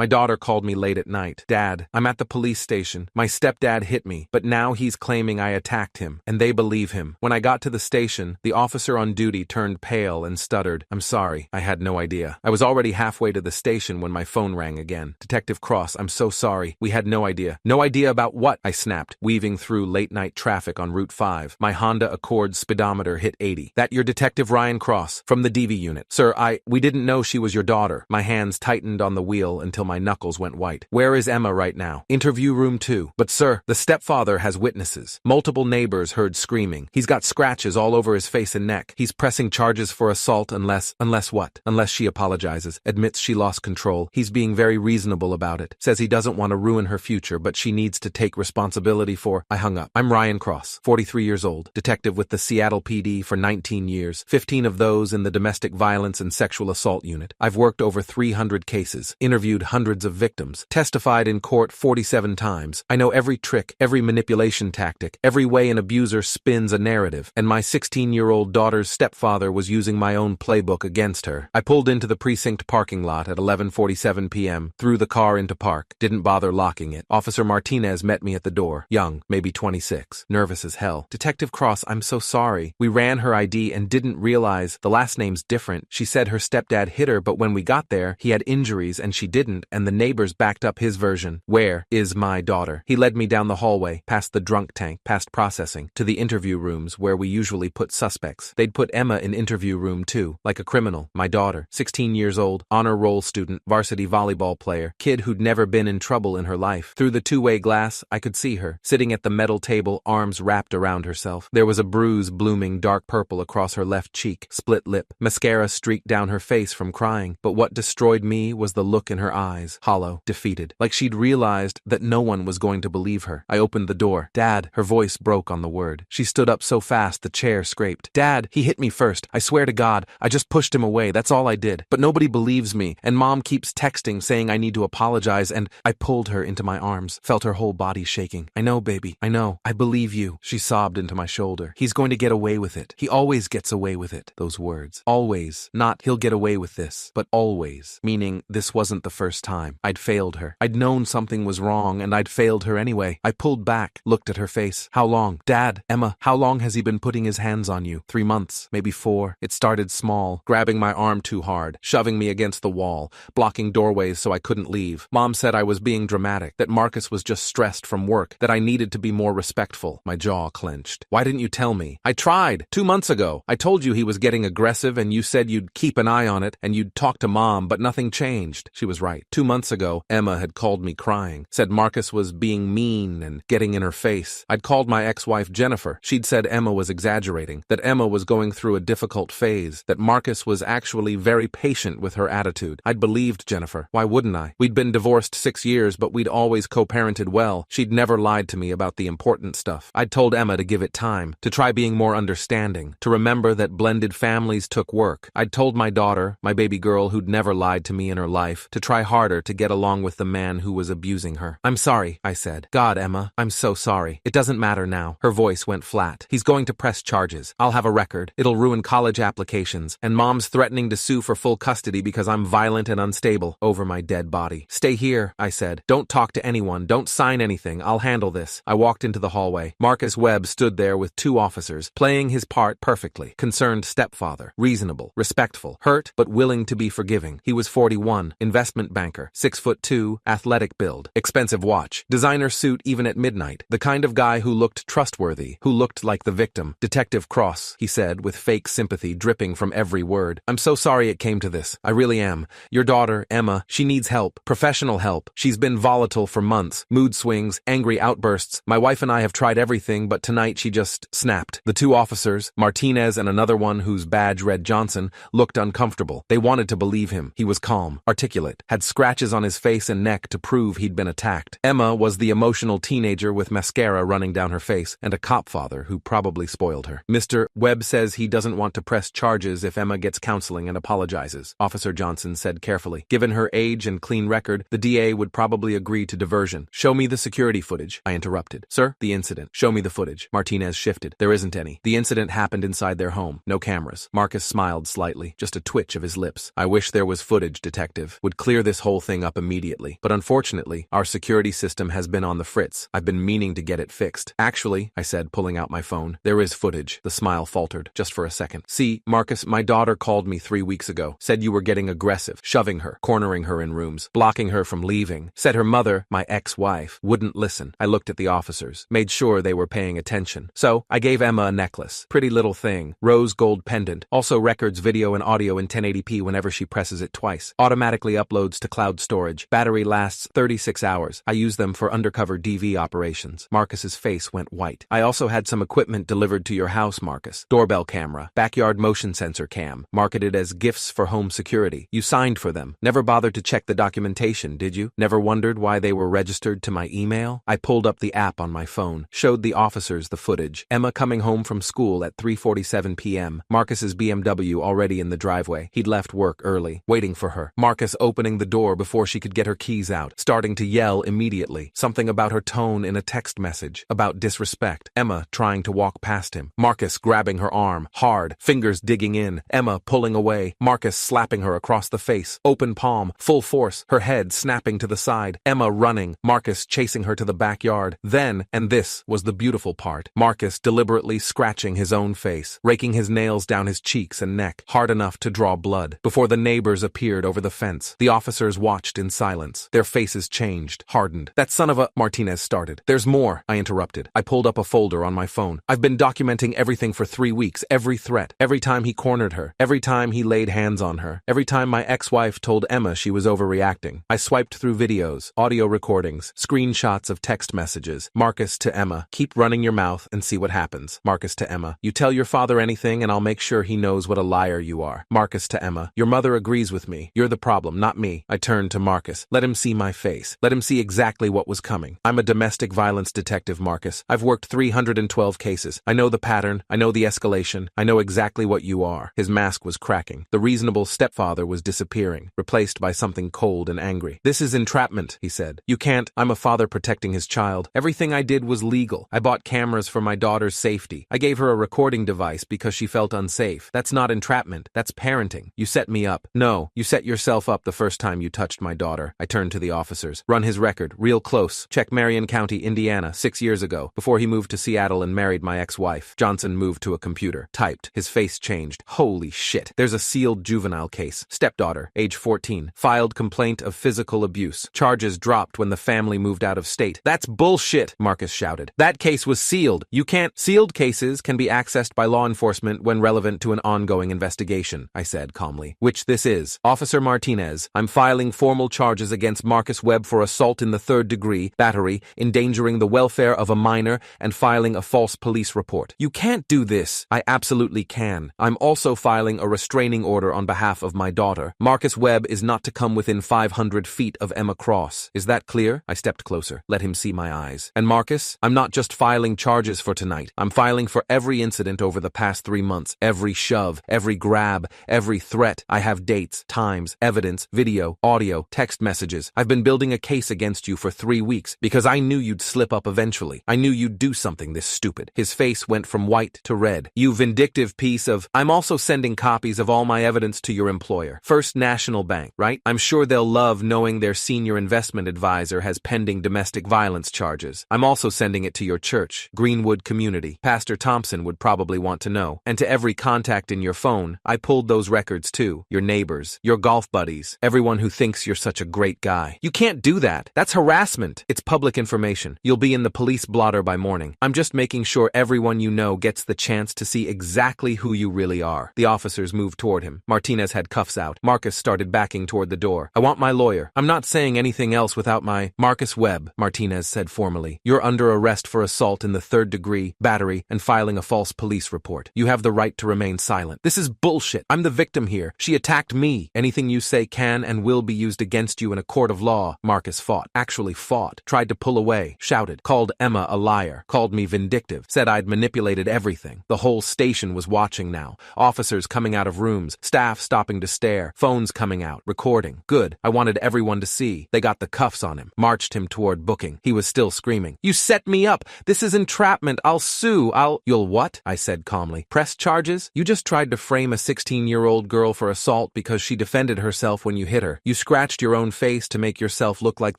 My daughter called me late at night. Dad, I'm at the police station. My stepdad hit me, but now he's claiming I attacked him, and they believe him. When I got to the station, the officer on duty turned pale and stuttered. I'm sorry, I had no idea. I was already halfway to the station when my phone rang again. Detective Cross, I'm so sorry. We had no idea. No idea about what? I snapped, weaving through late-night traffic on Route 5. My Honda Accord speedometer hit 80. That you're Detective Ryan Cross, from the DV unit. Sir, we didn't know she was your daughter. My hands tightened on the wheel until my knuckles went white. Where is Emma right now? Interview room 2. But sir, the stepfather has witnesses. Multiple neighbors heard screaming. He's got scratches all over his face and neck. He's pressing charges for assault unless what? Unless she apologizes, admits she lost control. He's being very reasonable about it. Says he doesn't want to ruin her future, but she needs to take responsibility for... I hung up. I'm Ryan Cross, 43 years old, detective with the Seattle PD for 19 years, 15 of those in the domestic violence and sexual assault unit. I've worked over 300 cases, interviewed hundreds of victims, testified in court 47 times. I know every trick, every manipulation tactic, every way an abuser spins a narrative, and my 16-year-old daughter's stepfather was using my own playbook against her. I pulled into the precinct parking lot at 11:47 p.m., threw the car into park, didn't bother locking it. Officer Martinez met me at the door, young, maybe 26, nervous as hell. Detective Cross, I'm so sorry. We ran her ID and didn't realize the last name's different. She said her stepdad hit her, but when we got there, he had injuries and she didn't, and the neighbors backed up his version. Where is my daughter? He led me down the hallway, past the drunk tank, past processing, to the interview rooms where we usually put suspects. They'd put Emma in interview room 2, like a criminal. My daughter, 16 years old, honor roll student, varsity volleyball player, kid who'd never been in trouble in her life. Through the two-way glass, I could see her, sitting at the metal table, arms wrapped around herself. There was a bruise blooming dark purple across her left cheek, split lip. Mascara streaked down her face from crying, but what destroyed me was the look in her eyes, hollow, defeated, like she'd realized that no one was going to believe her. I opened the door. Dad, her voice broke on the word. She stood up so fast the chair scraped. Dad, he hit me first. I swear to God, I just pushed him away. That's all I did. But nobody believes me, and Mom keeps texting saying I need to apologize, and I pulled her into my arms, felt her whole body shaking. I know, baby. I know. I believe you. She sobbed into my shoulder. He's going to get away with it. He always gets away with it. Those words. Always. Not he'll get away with this, but always. Meaning this wasn't the first time. I'd failed her. I'd known something was wrong, and I'd failed her anyway. I pulled back, looked at her face. How long? Dad, Emma, how long has he been putting his hands on you? 3 months, maybe 4. It started small, grabbing my arm too hard, shoving me against the wall, blocking doorways so I couldn't leave. Mom said I was being dramatic, that Marcus was just stressed from work, that I needed to be more respectful. My jaw clenched. Why didn't you tell me? I tried. 2 months ago. I told you he was getting aggressive and you said you'd keep an eye on it and you'd talk to Mom, but nothing changed. She was right. 2 months ago, Emma had called me crying, said Marcus was being mean and getting in her face. I'd called my ex-wife Jennifer. She'd said Emma was exaggerating, that Emma was going through a difficult phase, that Marcus was actually very patient with her attitude. I'd believed Jennifer. Why wouldn't I? We'd been divorced 6 years, but we'd always co-parented well. She'd never lied to me about the important stuff. I'd told Emma to give it time, to try being more understanding, to remember that blended families took work. I'd told my daughter, my baby girl who'd never lied to me in her life, to try harder to get along with the man who was abusing her. I'm sorry, I said. God, Emma, I'm so sorry. It doesn't matter now. Her voice went flat. He's going to press charges. I'll have a record. It'll ruin college applications. And Mom's threatening to sue for full custody because I'm violent and unstable over my dead body. Stay here, I said. Don't talk to anyone. Don't sign anything. I'll handle this. I walked into the hallway. Marcus Webb stood there with 2 officers, playing his part perfectly. Concerned stepfather. Reasonable. Respectful. Hurt, but willing to be forgiving. He was 41. Investment banker. 6'2", athletic build. Expensive watch. Designer suit even at midnight. The kind of guy who looked trustworthy, who looked like the victim. Detective Cross, he said, with fake sympathy dripping from every word. I'm so sorry it came to this. I really am. Your daughter, Emma, she needs help. Professional help. She's been volatile for months. Mood swings, angry outbursts. My wife and I have tried everything, but tonight she just snapped. The 2 officers, Martinez and another one whose badge read Johnson, looked uncomfortable. They wanted to believe him. He was calm, articulate, had scratches on his face and neck to prove he'd been attacked. Emma was the emotional teenager with mascara running down her face and a cop father who probably spoiled her. Mr. Webb says he doesn't want to press charges if Emma gets counseling and apologizes, Officer Johnson said carefully. Given her age and clean record, the DA would probably agree to diversion. Show me the security footage, I interrupted. Sir, the incident. Show me the footage. Martinez shifted. There isn't any. The incident happened inside their home. No cameras. Marcus smiled slightly, just a twitch of his lips. I wish there was footage, detective. Would clear this whole whole thing up immediately. But unfortunately, our security system has been on the fritz. I've been meaning to get it fixed. Actually, I said, pulling out my phone, there is footage. The smile faltered, just for a second. See, Marcus, my daughter called me 3 weeks ago, said you were getting aggressive, shoving her, cornering her in rooms, blocking her from leaving. Said her mother, my ex-wife, wouldn't listen. I looked at the officers, made sure they were paying attention. So, I gave Emma a necklace. Pretty little thing. Rose gold pendant. Also records video and audio in 1080p whenever she presses it twice. Automatically uploads to cloud storage. Battery lasts 36 hours. I use them for undercover DV operations. Marcus's face went white. I also had some equipment delivered to your house, Marcus. Doorbell camera. Backyard motion sensor cam. Marketed as gifts for home security. You signed for them. Never bothered to check the documentation, did you? Never wondered why they were registered to my email? I pulled up the app on my phone. Showed the officers the footage. Emma coming home from school at 3:47 p.m. Marcus's BMW already in the driveway. He'd left work early, waiting for her. Marcus opening the door before she could get her keys out, starting to yell immediately. Something about her tone in a text message, about disrespect. Emma trying to walk past him. Marcus grabbing her arm, hard, fingers digging in. Emma pulling away. Marcus slapping her across the face. Open palm, full force, her head snapping to the side. Emma running, Marcus chasing her to the backyard. Then, and this was the beautiful part, Marcus deliberately scratching his own face, raking his nails down his cheeks and neck, hard enough to draw blood. Before the neighbors appeared over the fence, the officers watched in silence. Their faces changed, hardened. That son of a... Martinez started. There's more, I interrupted. I pulled up a folder on my phone. I've been documenting everything for 3 weeks, every threat, every time he cornered her, every time he laid hands on her, every time my ex-wife told Emma she was overreacting. I swiped through videos, audio recordings, screenshots of text messages. Marcus to Emma, keep running your mouth and see what happens. Marcus to Emma, you tell your father anything and I'll make sure he knows what a liar you are. Marcus to Emma, your mother agrees with me. You're the problem, not me. I turned to Marcus. Let him see my face. Let him see exactly what was coming. I'm a domestic violence detective, Marcus. I've worked 312 cases. I know the pattern. I know the escalation. I know exactly what you are. His mask was cracking. The reasonable stepfather was disappearing, replaced by something cold and angry. This is entrapment, he said. You can't. I'm a father protecting his child. Everything I did was legal. I bought cameras for my daughter's safety. I gave her a recording device because she felt unsafe. That's not entrapment. That's parenting. You set me up. No, you set yourself up the first time you touched my daughter. I turned to the officers. Run his record, real close. Check Marion County, Indiana, 6 years ago, before he moved to Seattle and married my ex-wife. Johnson moved to a computer. Typed. His face changed. Holy shit. There's a sealed juvenile case. Stepdaughter, age 14. Filed complaint of physical abuse. Charges dropped when the family moved out of state. That's bullshit, Marcus shouted. That case was sealed. You can't. Sealed cases can be accessed by law enforcement when relevant to an ongoing investigation, I said calmly. Which this is. Officer Martinez, I'm filing formal charges against Marcus Webb for assault in the 3rd degree, battery, endangering the welfare of a minor, and filing a false police report. You can't do this. I absolutely can. I'm also filing a restraining order on behalf of my daughter. Marcus Webb is not to come within 500 feet of Emma Cross. Is that clear? I stepped closer. Let him see my eyes. And Marcus, I'm not just filing charges for tonight. I'm filing for every incident over the past 3 months. Every shove, every grab, every threat. I have dates, times, evidence, video, audio, text messages. I've been building a case against you for 3 weeks because I knew you'd slip up eventually. I knew you'd do something this stupid. His face went from white to red. You vindictive piece of... I'm also sending copies of all my evidence to your employer. First National Bank, right? I'm sure they'll love knowing their senior investment advisor has pending domestic violence charges. I'm also sending it to your church, Greenwood Community. Pastor Thompson would probably want to know. And to every contact in your phone, I pulled those records too. Your neighbors, your golf buddies, everyone who thinks you're such a great guy. You can't do that. That's harassment. It's public information. You'll be in the police blotter by morning. I'm just making sure everyone you know gets the chance to see exactly who you really are. The officers moved toward him. Martinez had cuffs out. Marcus started backing toward the door. I want my lawyer. I'm not saying anything else without my... Marcus Webb, Martinez said formally. You're under arrest for assault in the 3rd degree, battery, and filing a false police report. You have the right to remain silent. This is bullshit. I'm the victim here. She attacked me. Anything you say can and will be used against you in a court of law. Marcus fought. Actually fought. Tried to pull away. Shouted. Called Emma a liar. Called me vindictive. Said I'd manipulated everything. The whole station was watching now. Officers coming out of rooms. Staff stopping to stare. Phones coming out. Recording. Good. I wanted everyone to see. They got the cuffs on him. Marched him toward booking. He was still screaming. You set me up. This is entrapment. I'll sue. You'll what? I said calmly. Press charges? You just tried to frame a 16-year-old girl for assault because she defended herself when you hit her. You scratched your own face to make yourself look like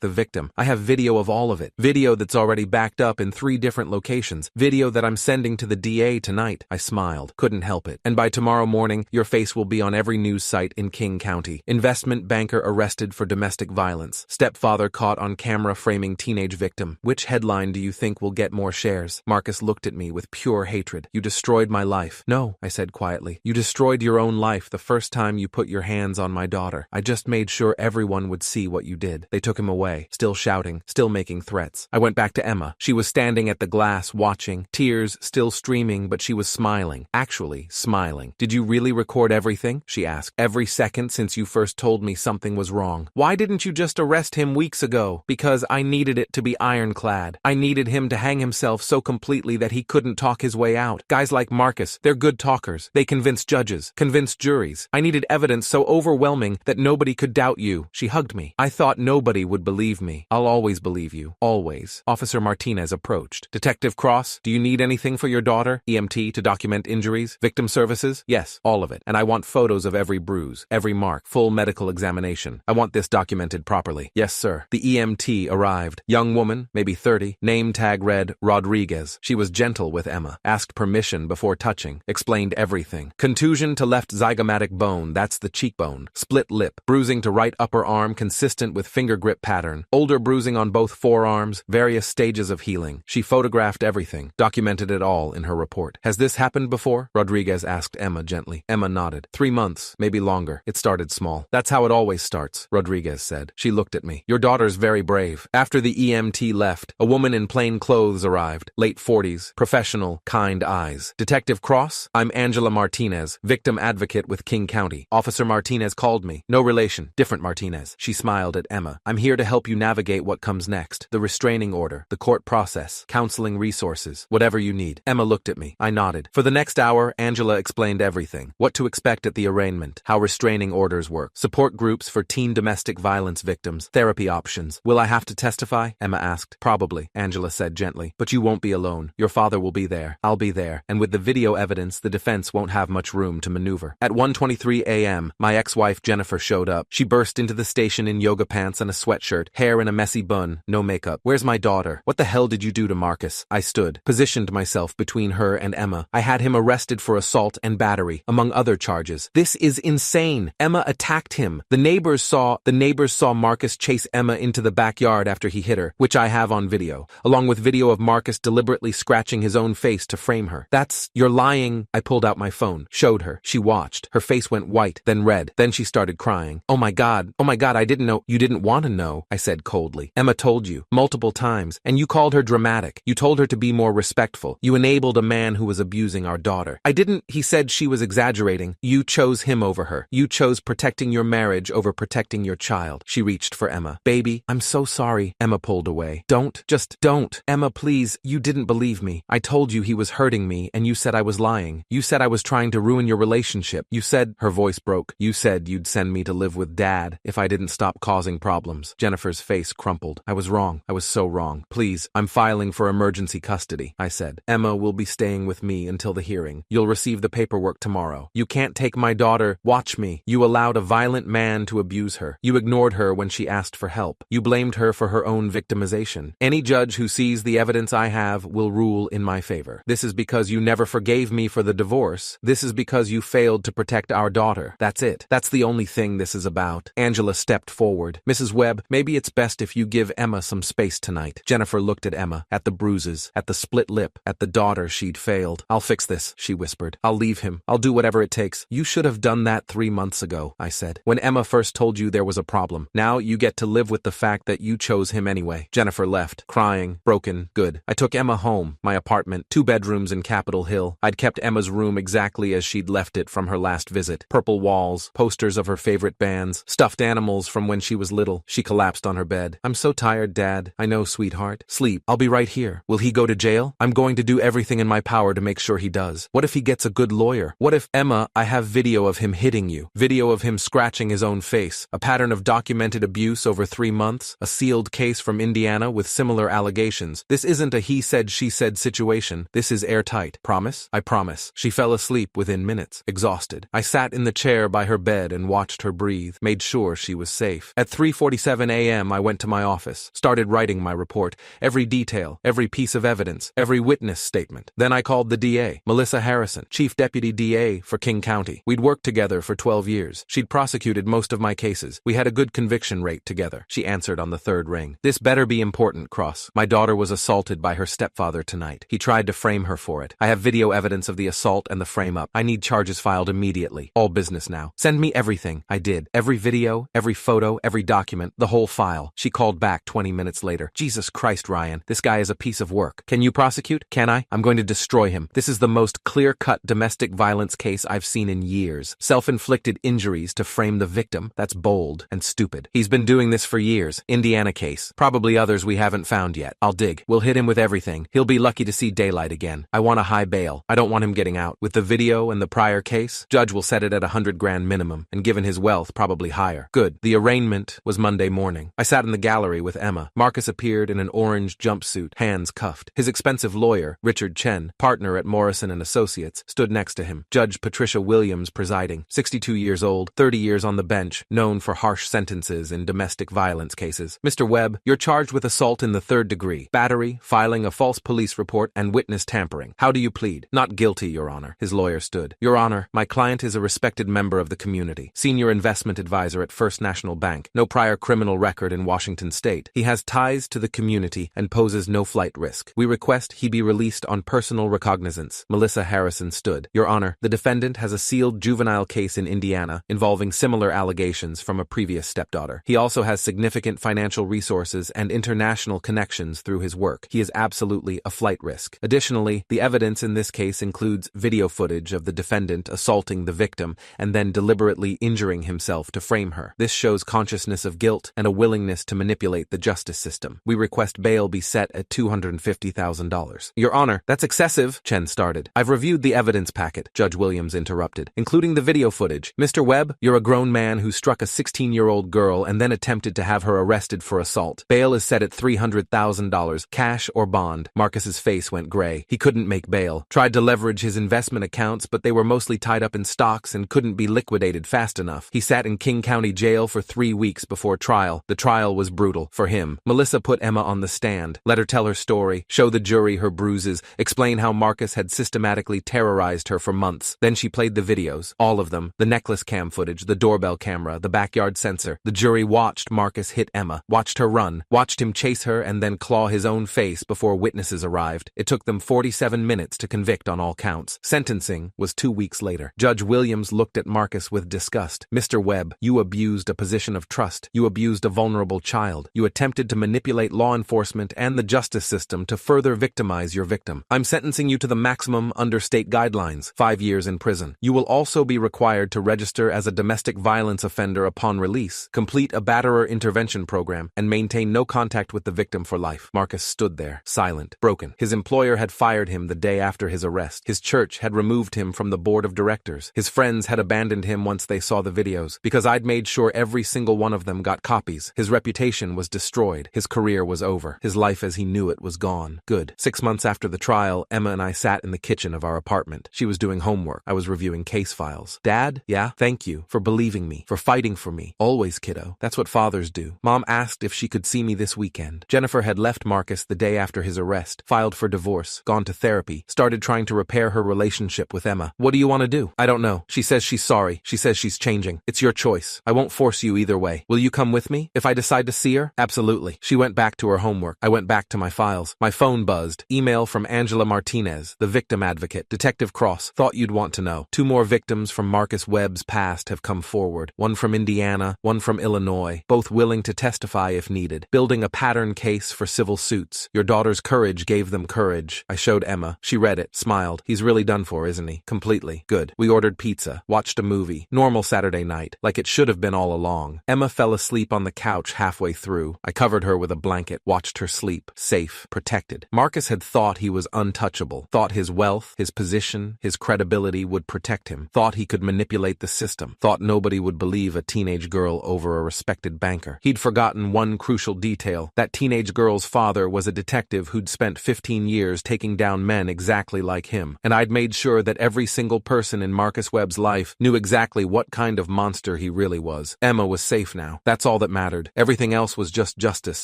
the victim. I have video of all of it. Video that's already backed up in 3 different locations. Video that I'm sending to the DA tonight." I smiled. Couldn't help it. "And by tomorrow morning, your face will be on every news site in King County. Investment banker arrested for domestic violence. Stepfather caught on camera framing teenage victim. Which headline do you think will get more shares?" Marcus looked at me with pure hatred. "You destroyed my life." "No," I said quietly. "You destroyed your own life the first time you put your hands on my daughter. I just made sure everyone would see what you did." They took him away, still shouting, still making threats. I went back to Emma. She was standing at the glass watching, tears still streaming, but she was smiling. Actually, smiling. "Did you really record everything?" she asked. "Every second since you first told me something was wrong. Why didn't you just arrest him weeks ago?" "Because I needed it to be ironclad. I needed him to hang himself so completely that he couldn't talk his way out. Guys like Marcus, they're good talkers. They convince judges, convince juries. I needed evidence so overwhelming that nobody could doubt you." She hugged me. "I thought nobody would believe me." "I'll always believe you. Always." Officer Martinez approached. "Detective Cross, do you need anything for your daughter? EMT to document injuries? Victim services?" "Yes, all of it. And I want photos of every bruise, every mark, full medical examination. I want this documented properly." "Yes, sir." The EMT arrived. Young woman, maybe 30. Name tag read Rodriguez. She was gentle with Emma. Asked permission before touching. Explained everything. Contusion to left zygomatic bone, that's the cheekbone. Split lip. Bruising to right upper arm consistent with finger grip pattern. Older bruising on both forearms. Various stages of healing. She photographed everything. Documented it all in her report. "Has this happened before?" Rodriguez asked Emma gently. Emma nodded. 3 months, maybe longer. It started small. "That's how it always starts," Rodriguez said. She looked at me. "Your daughter's very brave." After the EMT left, a woman in plain clothes arrived. Late 40s, professional, kind eyes. "Detective Cross, I'm Angela Martinez, victim advocate with King County. Officer Martinez called me. No relation, different Martinez." She smiled at Emma. "I'm here to help you navigate what comes next. The restraining order, the court process, counseling resources, whatever you need." Emma looked at me. I nodded. For the next hour, Angela explained everything. What to expect at the arraignment, how restraining orders work, support groups for teen domestic violence victims, therapy options. "Will I have to testify?" Emma asked. "Probably," Angela said gently. "But you won't be alone. Your father will be there. I'll be there. And with the video evidence, the defense won't have much room to maneuver." At 1:23 a.m., my ex-wife Jennifer showed up. She burst into the station in yoga pants and a sweatshirt, hair in a messy bun, no makeup. "Where's my daughter? What the hell did you do to Marcus?" I stood, positioned myself between her and Emma. "I had him arrested for assault and battery, among other charges." "This is insane. Emma attacked him. The neighbors saw Marcus chase Emma into the backyard after he hit her, which I have on video, along with video of Marcus deliberately scratching his own face to frame her." "You're lying." I pulled out my phone, showed her. She watched. Her face went white, then red. Then she started crying. Oh my God, I didn't know." "You didn't want to know," I said coldly. "Emma told you, multiple times, and you called her dramatic. You told her to be more respectful. You enabled a man who was abusing our daughter." "I didn't." He said she was exaggerating. "You chose him over her. You chose protecting your marriage over protecting your child." She reached for Emma. "Baby, I'm so sorry." Emma pulled away. Just don't. "Emma, please, you didn't believe me. I told you he was hurting me, and you said I was lying. You said I was trying to ruin your relationship. You said," her voice broke, "you said you'd send me to live with Dad if I didn't stop causing problems." Jennifer's face crumpled. "I was wrong. I was so wrong. Please, I'm filing for emergency custody," I said. "Emma will be staying with me until the hearing. You'll receive the paperwork tomorrow. You can't take my daughter. Watch me. You allowed a violent man to abuse her. You ignored her when she asked for help. You blamed her for her own victimization. Any judge who sees the evidence I have will rule in my favor. This is because you never forgave me for the divorce. This is because you failed to protect our daughter. That's it. That's the only thing this is about." Angela stepped forward. "Mrs. Webb, maybe it's best if you give Emma some space tonight." Jennifer looked at Emma, at the bruises, at the split lip, at the daughter she'd failed. "I'll fix this," she whispered. "I'll leave him. I'll do whatever it takes." "You should have done that 3 months ago," I said, "when Emma first told you there was a problem. Now you get to live with the fact that you chose him anyway." Jennifer left, crying, broken. Good. I took Emma home, my apartment, 2 bedrooms in Capitol Hill. I'd kept Emma's room exactly as she'd left it from her last visit. Purple walls, posters of her favorite bands, stuffed animals from when she was little. She collapsed on her bed. "I'm so tired, Dad." "I know, sweetheart. Sleep. I'll be right here." "Will he go to jail?" "I'm going to do everything in my power to make sure he does." "What if he gets a good lawyer? What if—" "Emma, I have video of him hitting you. Video of him scratching his own face. A pattern of documented abuse over 3 months. A sealed case from Indiana with similar allegations. This isn't a he said she said situation. This is airtight. Promise?" "I promise." She fell asleep within minutes, exhausted. I sat in the chair by her bed and watched her breathe, made made sure she was safe. At 3:47 a.m. I went to my office, started writing my report, every detail, every piece of evidence, every witness statement. Then I called the DA, Melissa Harrison, Chief Deputy DA for King County. We'd worked together for 12 years. She'd prosecuted most of my cases. We had a good conviction rate together. She answered on the third ring. This better be important, Cross. My daughter was assaulted by her stepfather tonight. He tried to frame her for it. I have video evidence of the assault and the frame-up. I need charges filed immediately. All business now. Send me everything. I did. Every video, every photo, every document, the whole file. She called back 20 minutes later. Jesus Christ, Ryan. This guy is a piece of work. Can you prosecute? Can I? I'm going to destroy him. This is the most clear-cut domestic violence case I've seen in years. Self-inflicted injuries to frame the victim. That's bold and stupid. He's been doing this for years. Indiana case. Probably others we haven't found yet. I'll dig. We'll hit him with everything. He'll be lucky to see daylight again. I want a high bail. I don't want him getting out. With the video and the prior case, judge will set it at $100,000 minimum, and given his wealth, probably higher. Good. The arraignment was Monday morning. I sat in the gallery with Emma. Marcus appeared in an orange jumpsuit, hands cuffed. His expensive lawyer, Richard Chen, partner at Morrison & Associates, stood next to him. Judge Patricia Williams presiding, 62 years old, 30 years on the bench, known for harsh sentences in domestic violence cases. Mr. Webb, you're charged with assault in the 3rd degree, battery, filing a false police report, and witness tampering. How do you plead? Not guilty, Your Honor. His lawyer stood. Your Honor, my client is a respected member of the community, senior investment advisor at First National Bank, no prior criminal record in Washington State. He has ties to the community and poses no flight risk. We request he be released on personal recognizance. Melissa Harrison stood. Your Honor, the defendant has a sealed juvenile case in Indiana involving similar allegations from a previous stepdaughter. He also has significant financial resources and international connections through his work. He is absolutely a flight risk. Additionally, the evidence in this case includes video footage of the defendant assaulting the victim and then deliberately injuring himself to frame her. This shows consciousness of guilt and a willingness to manipulate the justice system. We request bail be set at $250,000. Your Honor, that's excessive, Chen started. I've reviewed the evidence packet, Judge Williams interrupted, including the video footage. Mr. Webb, you're a grown man who struck a 16-year-old girl and then attempted to have her arrested for assault. Bail is set at $300,000, cash or bond. Marcus's face went gray. He couldn't make bail. Tried to leverage his investment accounts, but they were mostly tied up in stocks and couldn't be liquidated fast enough. He sat in King County Jail for 3 weeks before trial. The trial was brutal for him. Melissa put Emma on the stand, let her tell her story, show the jury her bruises, explain how Marcus had systematically terrorized her for months. Then she played the videos, all of them, the necklace cam footage, the doorbell camera, the backyard sensor. The jury watched Marcus hit Emma, watched her run, watched him chase her and then claw his own face before witnesses arrived. It took them 47 minutes to convict on all counts. Sentencing was 2 weeks later. Judge Williams looked at Marcus with disgust. Mr. Webb, you abused a position of trust. You abused a vulnerable child. You attempted to manipulate law enforcement and the justice system to further victimize your victim. I'm sentencing you to the maximum under state guidelines, 5 years in prison. You will also be required to register as a domestic violence offender upon release, complete a batterer intervention program, and maintain no contact with the victim for life. Marcus stood there, silent, broken. His employer had fired him the day after his arrest. His church had removed him from the board of directors. His friends had abandoned him once they saw the videos, because I'd made sure every single one of them got copies. His reputation was destroyed. His career was over. His life as he knew it was gone. Good. 6 months after the trial, Emma and I sat in the kitchen of our apartment. She was doing homework. I was reviewing case files. Dad? Yeah? Thank you for believing me, for fighting for me. Always, kiddo. That's what fathers do. Mom asked if she could see me this weekend. Jennifer had left Marcus the day after his arrest, filed for divorce, gone to therapy, started trying to repair her relationship with Emma. What do you want to do? I don't know. She says she's sorry. She says she's changing. It's your choice. I won't force you either way. Will you come with me? If I decide to see her? Absolutely. She went back to her homework. I went back to my files. My phone buzzed. Email from Angela Martinez, the victim advocate. Detective Cross, thought you'd want to know. 2 more victims from Marcus Webb's past have come forward. One from Indiana, one from Illinois, both willing to testify if needed. Building a pattern case for civil suits. Your daughter's courage gave them courage. I showed Emma. She read it, smiled. He's really done for, isn't he? Completely. Good. We ordered pizza, watched a movie. Normal Saturday night, like it should have been all along. Emma fell asleep on the couch halfway through. I covered her with a blanket, watched her sleep, safe, protected. Marcus had thought he was untouchable, thought his wealth, his position, his credibility would protect him, thought he could manipulate the system, thought nobody would believe a teenage girl over a respected banker. He'd forgotten one crucial detail. That teenage girl's father was a detective who'd spent 15 years taking down men exactly like him, and I'd made sure that every single person in Marcus Webb's life knew exactly what kind of monster he really really was. Emma was safe now. That's all that mattered. Everything else was just justice.